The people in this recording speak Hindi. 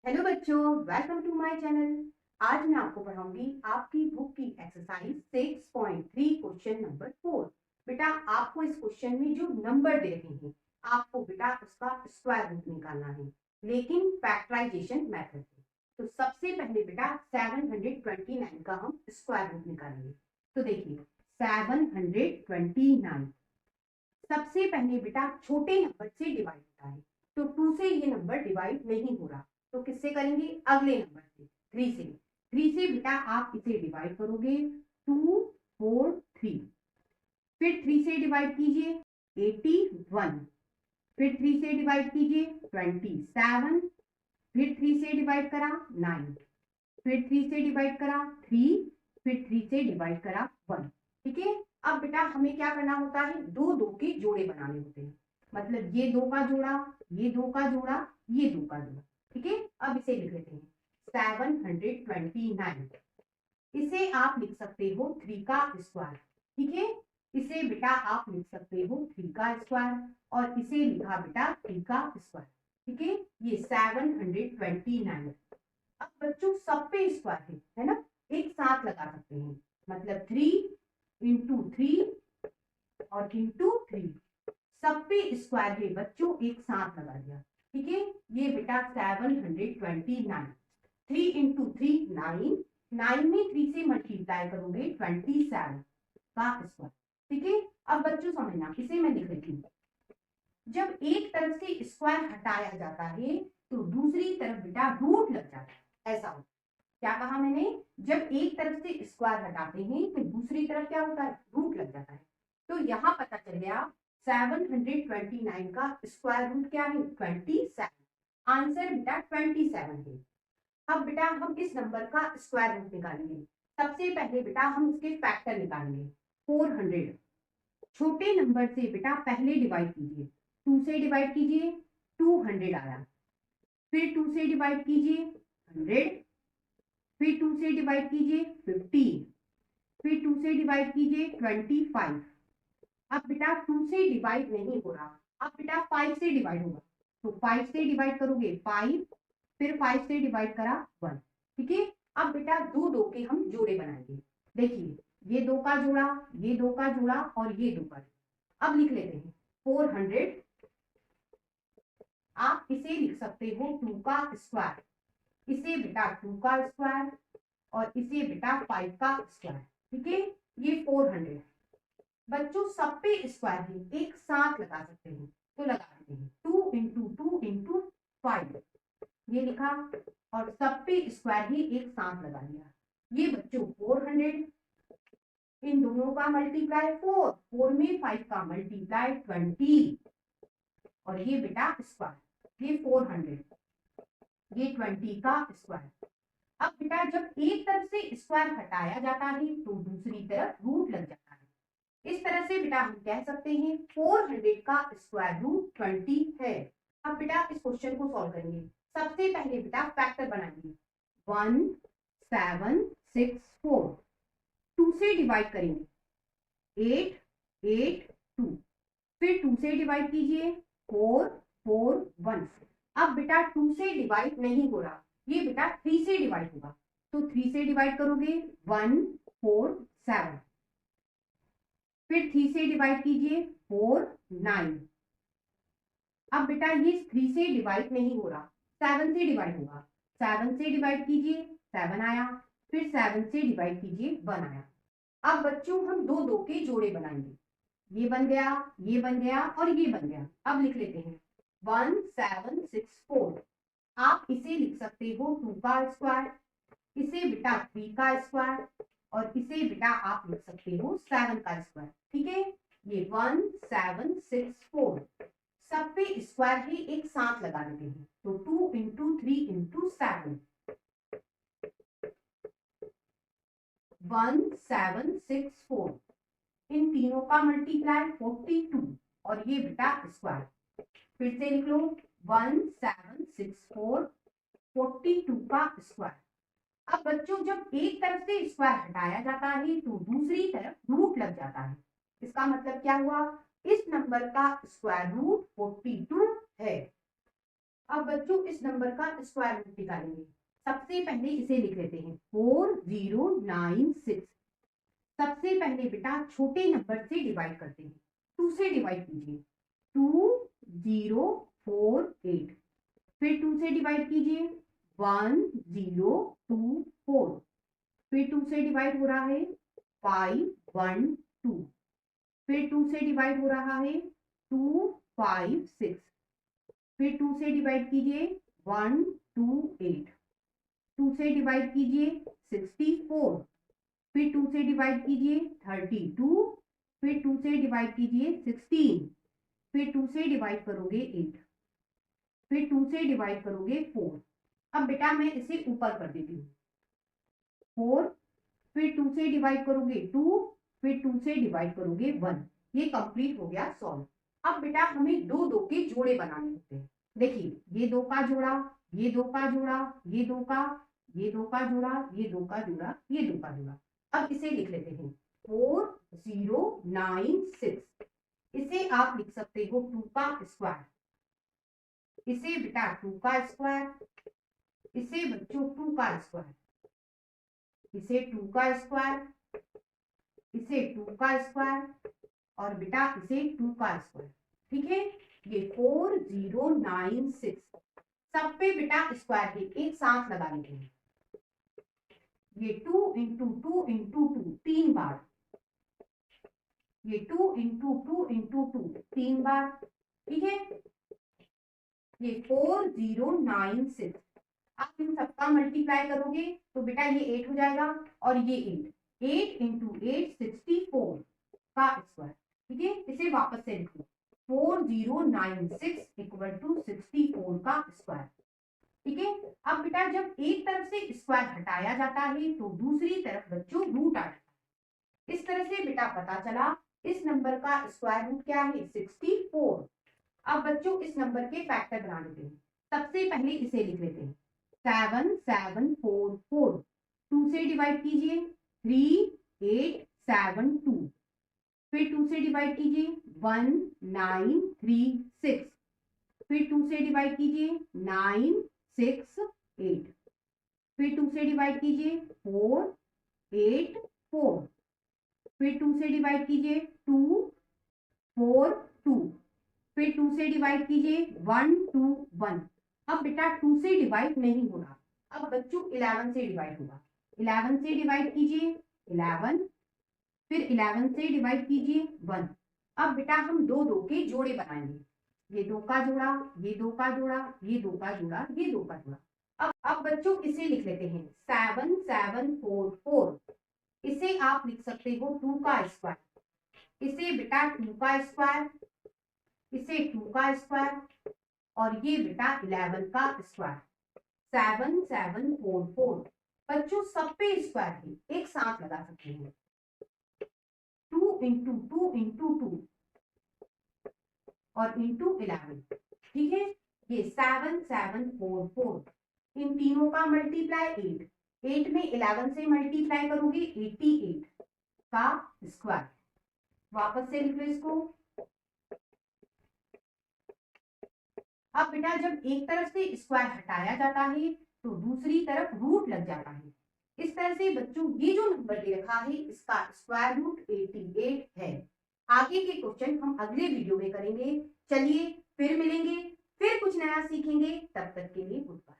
हेलो बच्चों, वेलकम टू माय चैनल। आज मैं आपको पढ़ाऊंगी आपकी बुक की एक्सरसाइज 6.3 क्वेश्चन नंबर 4। बेटा आपको इस क्वेश्चन में जो नंबर दे रहे हैं आपको बेटा उसका स्क्वायर रूट निकालना है, लेकिन फैक्टराइजेशन मेथड से। तो सबसे पहले बेटा 729 का हम स्क्वायर रूट निकालेंगे। तो देखिए 729 सबसे पहले बेटा छोटे नंबर से डिवाइड होता है, तो 2 से ये नंबर डिवाइड नहीं हो रहा, तो किससे करेंगे? अगले नंबर से, 3 से। 3 से बेटा आप इसे डिवाइड करोगे 2 4 3, फिर 3 से डिवाइड कीजिए 81, फिर 3 से डिवाइड कीजिए 27, फिर 3 से डिवाइड करा 9, फिर 3 से डिवाइड करा 3, फिर 3 से डिवाइड करा 1। ठीक है। अब बेटा हमें क्या करना होता है? दो दो के जोड़े बनाने होते हैं, मतलब ये दो का जोड़ा, ये दो का जोड़ा, ये दो का जोड़ा। ठीक है। अब इसे लिख लेते हैं 729। इसे आप लिख सकते हो 3 का स्क्वायर। ठीक है। इसे बेटा आप लिख सकते हो 3 का स्क्वायर, और इसे लिखा बेटा 3 का स्क्वायर। ठीक है। ये 729। अब बच्चों सब पे स्क्वायर है ना, एक साथ लगा सकते हैं, मतलब 3 × 3 और × 3, सब पे स्क्वायर है बच्चों, एक साथ लगा दिया। ठीक है। ये बेटा 729। 3 × 3 9, 9 में 3 से मल्टीप्लाई करोगे 27 का स्क्वायर। ठीक है। अब बच्चों समझना, इसे मैं लिख लेती हूँ। जब एक तरफ से स्क्वायर हटाया जाता है तो दूसरी तरफ बेटा रूट लग जाता है, ऐसा होता है। क्या कहा मैंने? जब एक तरफ से स्क्वायर हटाते हैं तो दूसरी तरफ क्या होता है? रूट लग जाता है। तो यहाँ पता चल गया 729 का स्क्वायर रूट क्या है? 27। आंसर बेटा 27 है। अब बेटा हम इस नंबर का स्क्वायर रूट निकालेंगे। सबसे पहले बेटा हम इसके फैक्टर निकालेंगे। 400 छोटे नंबर से बेटा पहले डिवाइड कीजिए, 2 से डिवाइड कीजिए 200 आया, फिर 2 से डिवाइड कीजिए 100, फिर 2 से डिवाइड कीजिए 15, फिर 2 से डिवाइड कीजिए 25। अब बेटा 2 से डिवाइड नहीं हो रहा, अब बेटा 5 से डिवाइड होगा, तो 5 से डिवाइड करोगे 5, फिर 5 से डिवाइड करा 1। ठीक है। अब बेटा दो दो के हम जोड़े बनाएंगे। देखिए ये दो का जोड़ा, ये दो का जोड़ा, और ये दो का जोड़ा। अब लिख लेते हैं 400। आप इसे लिख सकते हो 2 का स्क्वायर, इसे बेटा 2 का स्क्वायर, और इसे बेटा 5 का स्क्वायर। ठीक है। ये 400 बच्चों सब पे स्क्वायर है, एक साथ लगा सकते हैं, तो लगा देते हैं 2 × 2 × 5, ये लिखा, और सब पे स्क्वायर ही एक साथ लगा दिया। ये बच्चों 400, इन दोनों का मल्टीप्लाई 4, 4 में 5 का मल्टीप्लाई 20, और ये बेटा स्क्वायर, ये 400, ये 20 का स्क्वायर। अब बेटा जब एक तरफ से स्क्वायर हटाया जाता है तो दूसरी तरफ रूट लग जाता है। इस तरह से बेटा हम कह सकते हैं 400 का स्क्वायर रूट 20 है। अब बेटा इस क्वेश्चन को सॉल्व करेंगे। सबसे पहले बेटा फैक्टर बनाएंगे 1 7 6 4, 2 से डिवाइड करेंगे 8 8 2, फिर 2 से डिवाइड कीजिए 4 4 1। अब बेटा 2 से डिवाइड नहीं हो रहा, ये बेटा 3 से डिवाइड होगा, तो 3 से डिवाइड करोगे 1 4 7, फिर 3 से डिवाइड कीजिए 4 9। अब बेटा ये 3 से डिवाइड नहीं हो रहा, 7 से डिवाइड होगा, 7 से डिवाइड कीजिए 7 आया, फिर 7 से डिवाइड कीजिए 1 आया। अब बच्चों हम दो दो के जोड़े बनाएंगे, ये बन गया, ये बन गया, और ये बन गया। अब लिख लेते हैं 1 7 6 4। आप इसे लिख सकते हो 2 का स्क्वायर, इसे बेटा 3 का स्क्वायर, और इसे बेटा आप लिख सकते हो 7 का स्क्वायर। ठीक है। ये 1 7 6 4 सब पे स्क्वायर ही एक साथ लगा देते हैं, तो 2 × 3 × 7, 1 7 6 4, इन तीनों का मल्टीप्लाई 42, और ये बेटा स्क्वायर। फिर से लिख लो 1 7 6 4 42 का स्क्वायर। अब बच्चों जब एक तरफ से स्क्वायर हटाया जाता है तो दूसरी तरफ रूट लग जाता है। इसका मतलब क्या हुआ? इस नंबर का स्क्वायर रूट 42 है। अब बच्चों इस नंबर का स्क्वायर रूट निकालेंगे। सबसे पहले इसे लिख लेते हैं 4096। सबसे पहले बेटा छोटे नंबर से डिवाइड करते हैं, 2 से डिवाइड कीजिए 2048। फिर 2 से डिवाइड कीजिए 1024। फिर 2 से डिवाइड हो रहा है 512। फिर 2 से डिवाइड हो रहा है 256। फिर 2 से डिवाइड कीजिए 128। 2 से डिवाइड कीजिए 64। फिर 2 से डिवाइड कीजिए 32। फिर 2 से डिवाइड कीजिए 16। फिर 2 से डिवाइड करोगे 8। फिर 2 से डिवाइड करोगे 4। अब बेटा मैं इसे ऊपर कर देती हूँ 4। फिर 2 से डिवाइड करोगे 2। फिर 2 से डिवाइड करोगे 1। ये कंप्लीट हो गया सॉल्व। अब बेटा हमें दो दो के जोड़े बनाने होते हैं। देखिए ये 2 का जोड़ा, ये 2 का जोड़ा, ये 2 का, ये 2 का जोड़ा, ये 2 का जोड़ा, ये 2 का जोड़ा। अब इसे लिख लेते हैं 4096। इसे आप लिख सकते हो 2 का स्क्वायर। इसे बेटा 2 का स्क्वायर, इसे बच्चों 2 का स्क्वायर, इसे 2 का स्क्वायर, इसे 2 का स्क्वायर और बेटा इसे 2 का स्क्वायर। ठीक है, ये 4096 सब पे बेटा स्क्वायर है, एक साथ लगा लेते हैं। ये 2 इंटू 2 इंटू 2 3 बार, ये 2 इंटू 2 इंटू 2 3 बार। ठीक है, ये 4096। आप इन सबका मल्टीप्लाई करोगे तो बेटा ये 8 हो जाएगा और ये 8 इंटू 8 64 का स्क्वायर। ठीक है, इसे वापस से लिख लो 4096 इक्वल टू 64 का स्क्वायर। ठीक है, अब बेटा जब एक तरफ से स्क्वायर हटाया जाता है तो दूसरी तरफ बच्चों रूट आ जाता है। इस तरह से बेटा पता चला इस नंबर का स्क्वायर रूट क्या है 64। अब बच्चों इस नंबर के फैक्टर बना लेते हैं। सबसे पहले इसे लिख लेते हैं 7744। 2 से डिवाइड कीजिए 3872। फिर 2 से डिवाइड कीजिए 1936। फिर 2 से डिवाइड कीजिए 968। फिर 2 से डिवाइड कीजिए 484। फिर 2 से डिवाइड कीजिए 242। फिर 2 से डिवाइड कीजिए 121। अब बेटा 2 से डिवाइड नहीं हो रहा, अब बच्चों 11 से डिवाइड होगा। 11 से डिवाइड कीजिए 11। फिर 11 से डिवाइड कीजिए 1। अब बेटा हम दो दो के जोड़े बनाएंगे, ये 2 का जोड़ा, ये 2 का जोड़ा, ये 2 का जोड़ा, ये 2 का जोड़ा। अब बच्चों इसे लिख लेते हैं 7744। इसे आप लिख सकते हो 2 का स्क्वायर, इसे बेटा 2 का स्क्वायर, इसे 2 का स्क्वायर और ये बेटा 11 का स्क्वायर। 7744 बच्चों सब पे स्क्वायर है, एक साथ लगा सकते हैं 2 इंटू 2 इंटू 2 और इंटू 11। ठीक है, ये 7744। इन तीनों का मल्टीप्लाई 8। 8 में 11 से मल्टीप्लाई करोगे 88 का स्क्वायर। वापस से लिख लो इसको। अब बेटा जब एक तरफ से स्क्वायर हटाया जाता है तो दूसरी तरफ रूट लग जाता है। इस तरह से बच्चों ये जो नंबर दे रखा है इसका स्क्वायर रूट 88 है। आगे के क्वेश्चन हम अगले वीडियो में करेंगे। चलिए फिर मिलेंगे, फिर कुछ नया सीखेंगे। तब तक के लिए गुड बाय।